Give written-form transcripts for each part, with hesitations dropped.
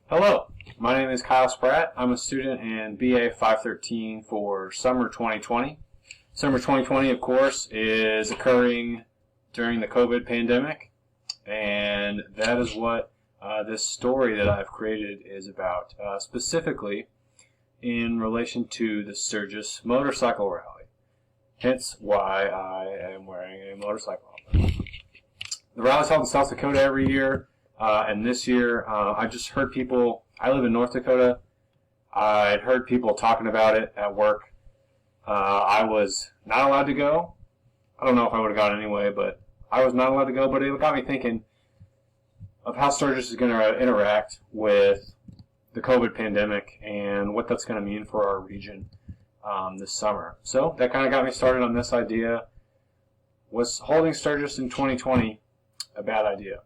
Hello, my name is Kyle Spratt. I'm a student in BA 513 for summer 2020. Summer 2020, of course, is occurring during the COVID pandemic, and that is what this story that I've created is about, specifically in relation to the Sturgis motorcycle rally, hence why I am wearing a motorcycle helmet. The rally is held in South Dakota every year. And this year, I just heard people, I live in North Dakota, I'd heard people talking about it at work. I was not allowed to go. I don't know if I would have gone anyway, but I was not allowed to go. But it got me thinking of how Sturgis is going to interact with the COVID pandemic and what that's going to mean for our region this summer. So that kind of got me started on this idea. Was holding Sturgis in 2020 a bad idea?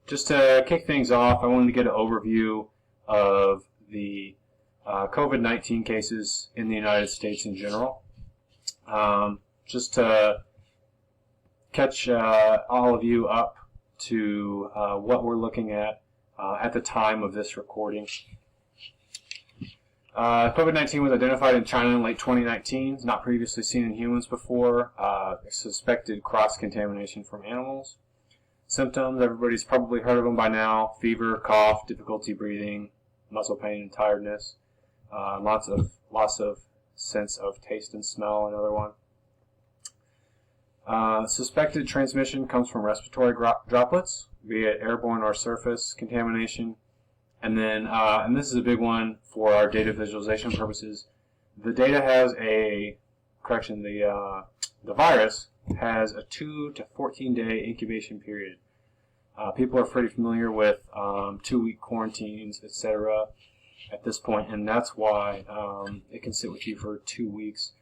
Just to kick things off, I wanted to get an overview of the COVID-19 cases in the United States in general. Just to catch all of you up to what we're looking at the time of this recording. COVID-19 was identified in China in late 2019, not previously seen in humans before, suspected cross-contamination from animals. Symptoms, everybody's probably heard of them by now: fever, cough, difficulty breathing, muscle pain and tiredness, loss of sense of taste and smell, another one. Suspected transmission comes from respiratory droplets, be it airborne or surface contamination. And then, and this is a big one for our data visualization purposes, the virus has a 2 to 14-day incubation period. People are pretty familiar with 2-week quarantines, etc. at this point, and that's why it can sit with you for 2 weeks.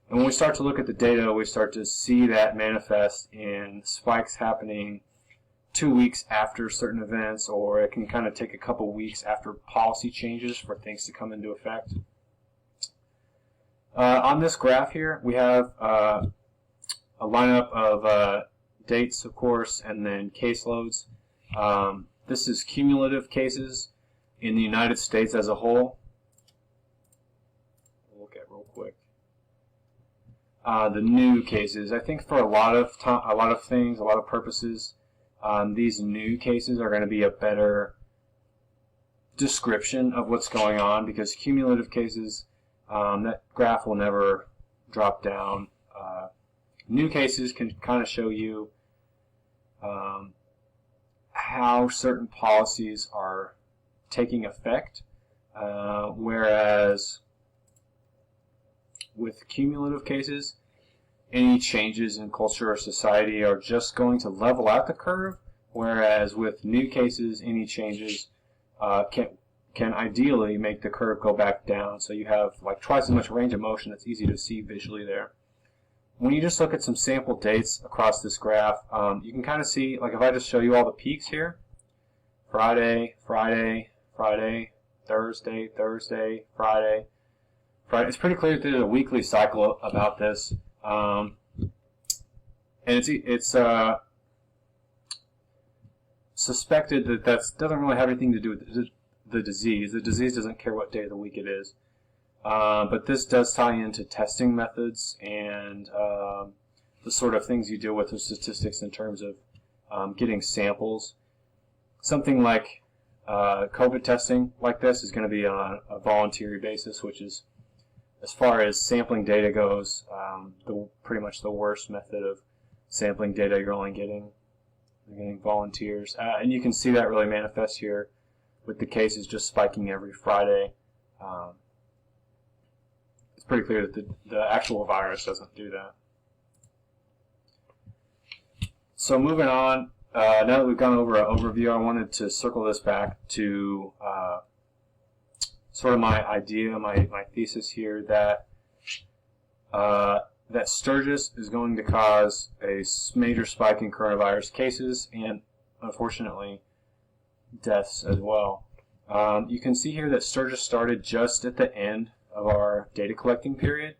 And when we start to look at the data, we start to see that manifest in spikes happening 2 weeks after certain events, or it can kind of take a couple weeks after policy changes for things to come into effect. On this graph here, we have a lineup of dates, of course, and then caseloads. This is cumulative cases in the United States as a whole. We'll look at real quick. The new cases. I think for a lot of things, a lot of purposes, these new cases are going to be a better description of what's going on, because cumulative cases, that graph will never drop down. New cases can kind of show you how certain policies are taking effect, whereas with cumulative cases, any changes in culture or society are just going to level out the curve, whereas with new cases, any changes can ideally make the curve go back down. So you have like twice as much range of motion. That's easy to see visually there. When you just look at some sample dates across this graph, you can kind of see, like if I just show you all the peaks here, Friday, Friday, Friday, Thursday, Thursday, Friday, Friday. It's pretty clear that there's a weekly cycle about this, and it's suspected that doesn't really have anything to do with the disease. The disease doesn't care what day of the week it is. But this does tie into testing methods and the sort of things you deal with statistics in terms of getting samples. Something like COVID testing like this is going to be on a voluntary basis, which is, as far as sampling data goes, pretty much the worst method of sampling data. You're only getting volunteers. And you can see that really manifest here with the cases just spiking every Friday. It's pretty clear that the actual virus doesn't do that. So moving on, now that we've gone over an overview, I wanted to circle this back to sort of my idea, my thesis here, that that Sturgis is going to cause a major spike in coronavirus cases and, unfortunately, deaths as well. You can see here that Sturgis started just at the end of our data collecting period.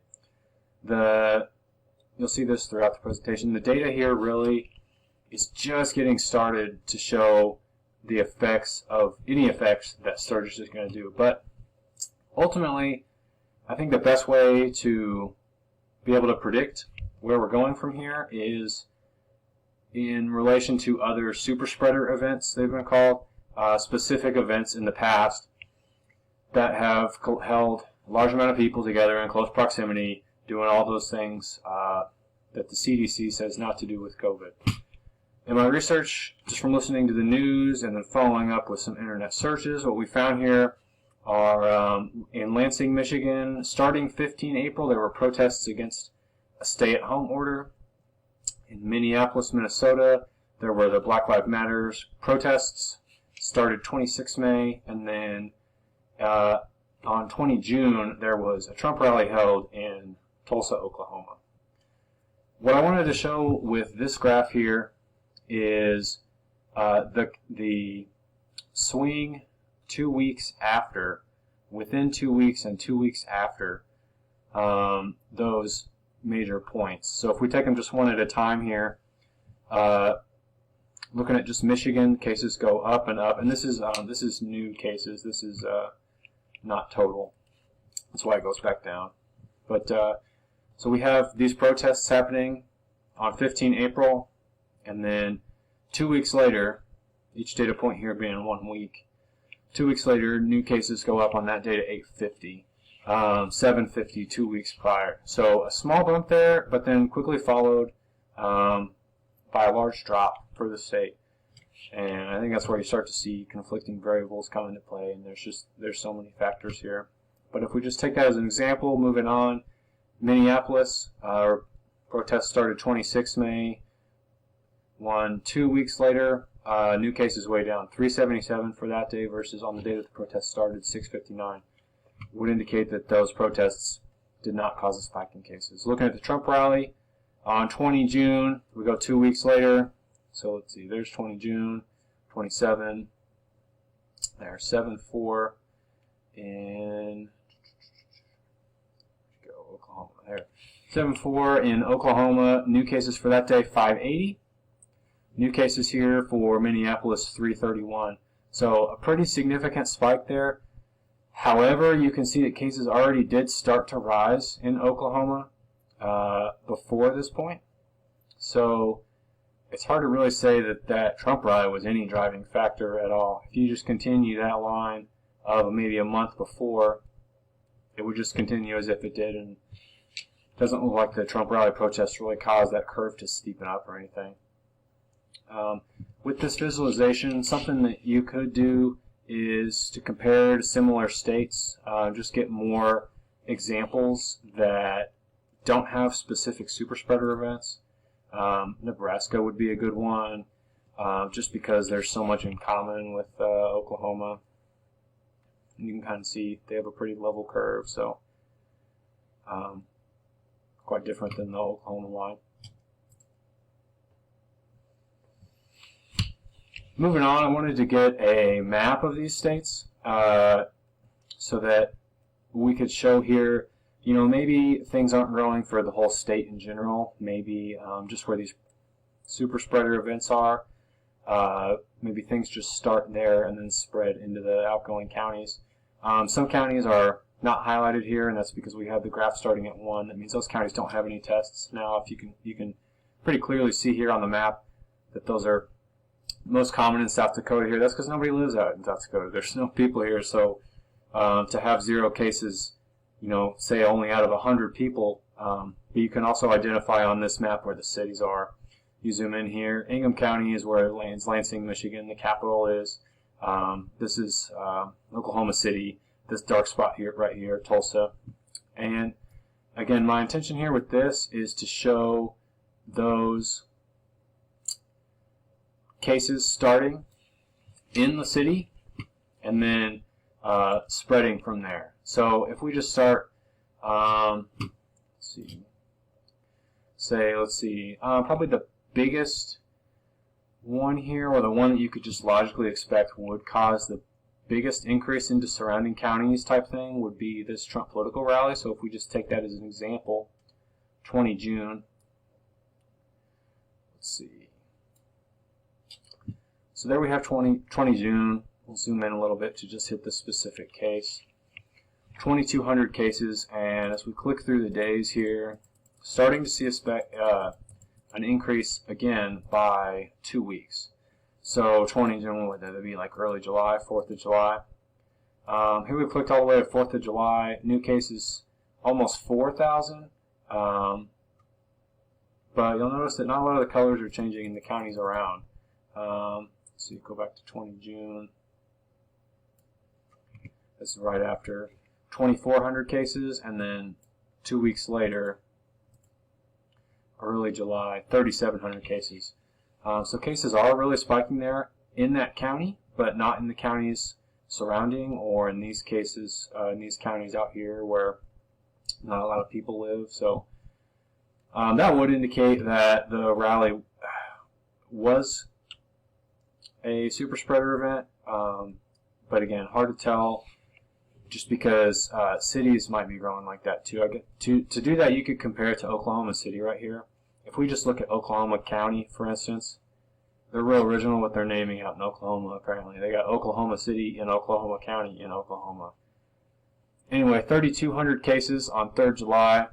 You'll see this throughout the presentation. The data here really is just getting started to show the effects of any effects that Sturgis is going to do. But ultimately, I think the best way to be able to predict where we're going from here is in relation to other super spreader events, they've been called, specific events in the past that have held a large amount of people together in close proximity, doing all those things that the CDC says not to do with COVID. In my research, just from listening to the news and then following up with some internet searches, what we found here are in Lansing, Michigan, starting 15 April, there were protests against a stay-at-home order. In Minneapolis, Minnesota, there were the Black Lives Matter protests, started 26 May, and then on 20 June, there was a Trump rally held in Tulsa, Oklahoma. What I wanted to show with this graph here is the swing 2 weeks after, within 2 weeks and 2 weeks after those major points. So if we take them just one at a time here, looking at just Michigan, cases go up and up, and this is new cases. This is not total. That's why it goes back down. But so we have these protests happening on 15 April, and then 2 weeks later, each data point here being 1 week, 2 weeks later, new cases go up on that day to 850. 750 2 weeks prior. So a small bump there, but then quickly followed by a large drop for the state. And I think that's where you start to see conflicting variables come into play, and there's so many factors here. But if we just take that as an example, moving on, Minneapolis, protests started 26 May. 2 weeks later, new cases way down, 377 for that day versus on the day that the protest started, 659. Would indicate that those protests did not cause a spike in cases. Looking at the Trump rally, on 20 June, we go 2 weeks later. So let's see, there's 20 June, 27, there's 7-4 in Oklahoma. There, 7-4 in Oklahoma. New cases for that day, 580. New cases here for Minneapolis, 331. So a pretty significant spike there. However, you can see that cases already did start to rise in Oklahoma before this point. So it's hard to really say that that Trump rally was any driving factor at all. If you just continue that line of maybe a month before, it would just continue as if it did, and it doesn't look like the Trump rally protests really caused that curve to steepen up or anything. With this visualization, something that you could do is to compare to similar states, just get more examples that don't have specific super spreader events. Nebraska would be a good one, just because there's so much in common with Oklahoma. You can kind of see they have a pretty level curve, so quite different than the Oklahoma line. Moving on, I wanted to get a map of these states so that we could show here, you know, maybe things aren't growing for the whole state in general, maybe just where these super spreader events are. Maybe things just start there and then spread into the outgoing counties. Some counties are not highlighted here, and that's because we have the graph starting at 1. That means those counties don't have any tests. Now, if you can pretty clearly see here on the map that those are most common in South Dakota here. That's because nobody lives out in South Dakota. There's no people here, so to have 0 cases, you know, say only out of 100 people, but you can also identify on this map where the cities are. You zoom in here. Ingham County is where it lands. Lansing, Michigan, the capital is. This is Oklahoma City. This dark spot here, right here, Tulsa. And again, my intention here with this is to show those cases starting in the city and then spreading from there. So if we just start, let's see, probably the biggest one here, or the one that you could just logically expect would cause the biggest increase into surrounding counties type thing, would be this Trump political rally. So if we just take that as an example, 20 June, let's see. So there we have 20 June. We'll zoom in a little bit to just hit the specific case. 2,200 cases, and as we click through the days here, starting to see an increase again by 2 weeks. So 20 June, would that be like early July, 4th of July? Here we clicked all the way to 4th of July. New cases almost 4,000. But you'll notice that not a lot of the colors are changing in the counties around. So you go back to 20 June. This is right after 2,400 cases, and then 2 weeks later, early July, 3,700 cases. So cases are really spiking there in that county, but not in the counties surrounding, or in these cases, in these counties out here where not a lot of people live. So that would indicate that the rally was a super spreader event, but again, hard to tell, just because cities might be growing like that too. To do that, you could compare it to Oklahoma City right here. If we just look at Oklahoma County, for instance, they're real original with their naming out in Oklahoma, apparently. They got Oklahoma City in Oklahoma County in Oklahoma. Anyway, 3,200 cases on 3rd July.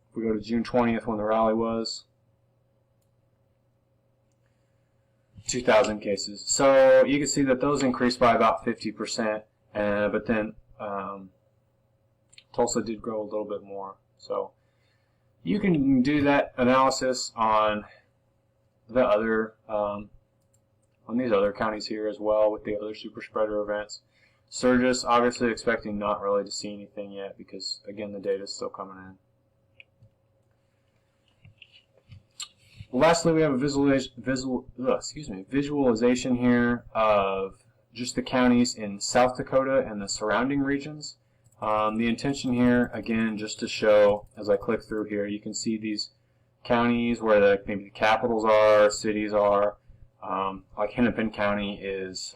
If we go to June 20th when the rally was, 2,000 cases. So you can see that those increased by about 50%, but then Tulsa did grow a little bit more. So you can do that analysis on the other on these other counties here as well with the other super spreader events. Sturgis, obviously expecting not really to see anything yet because, again, the data is still coming in. Lastly, we have a visualization here of just the counties in South Dakota and the surrounding regions. The intention here, again, just to show, as I click through here, you can see these counties where maybe the capitals are, cities are. Like Hennepin County is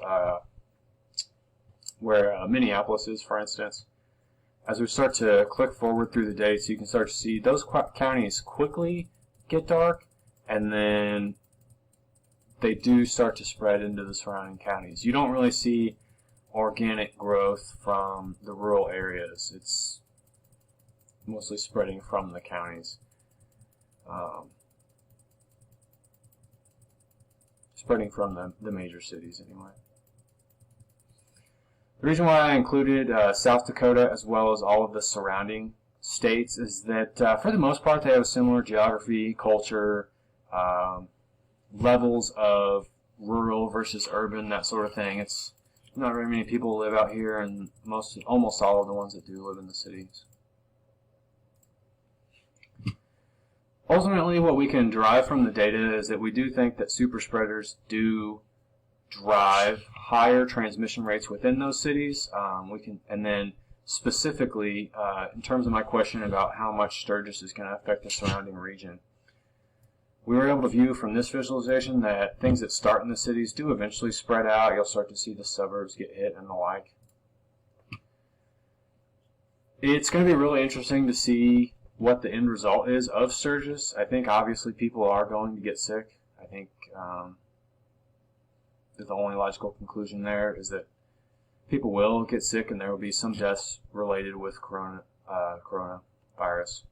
where Minneapolis is, for instance. As we start to click forward through the dates, you can start to see those counties quickly get dark, and then they do start to spread into the surrounding counties. You don't really see organic growth from the rural areas. It's mostly spreading from the counties. Spreading from the major cities anyway. The reason why I included South Dakota as well as all of the surrounding states is that for the most part they have a similar geography, culture, levels of rural versus urban, that sort of thing. It's not very many people live out here, and almost all of the ones that do live in the cities. Ultimately, what we can derive from the data is that we do think that super spreaders do drive higher transmission rates within those cities. And then specifically, in terms of my question about how much Sturgis is going to affect the surrounding region, we were able to view from this visualization that things that start in the cities do eventually spread out. You'll start to see the suburbs get hit and the like. It's going to be really interesting to see what the end result is of Sturgis. I think obviously people are going to get sick. I think the only logical conclusion there is that people will get sick and there will be some deaths related with coronavirus.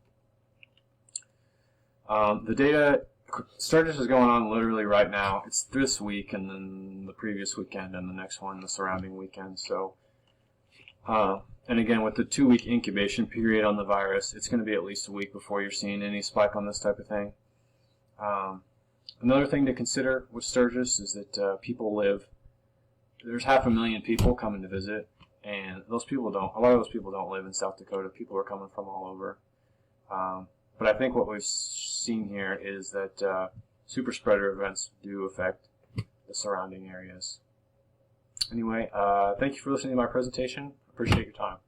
The data, Sturgis is going on literally right now. It's this week and then the previous weekend and the next one, the surrounding weekend. So, and again, with the 2-week incubation period on the virus, it's going to be at least a week before you're seeing any spike on this type of thing. Another thing to consider with Sturgis is that there's 500,000 people coming to visit, and a lot of those people don't live in South Dakota. People are coming from all over. But I think what we've seen here is that super spreader events do affect the surrounding areas. Anyway, thank you for listening to my presentation. Appreciate your time.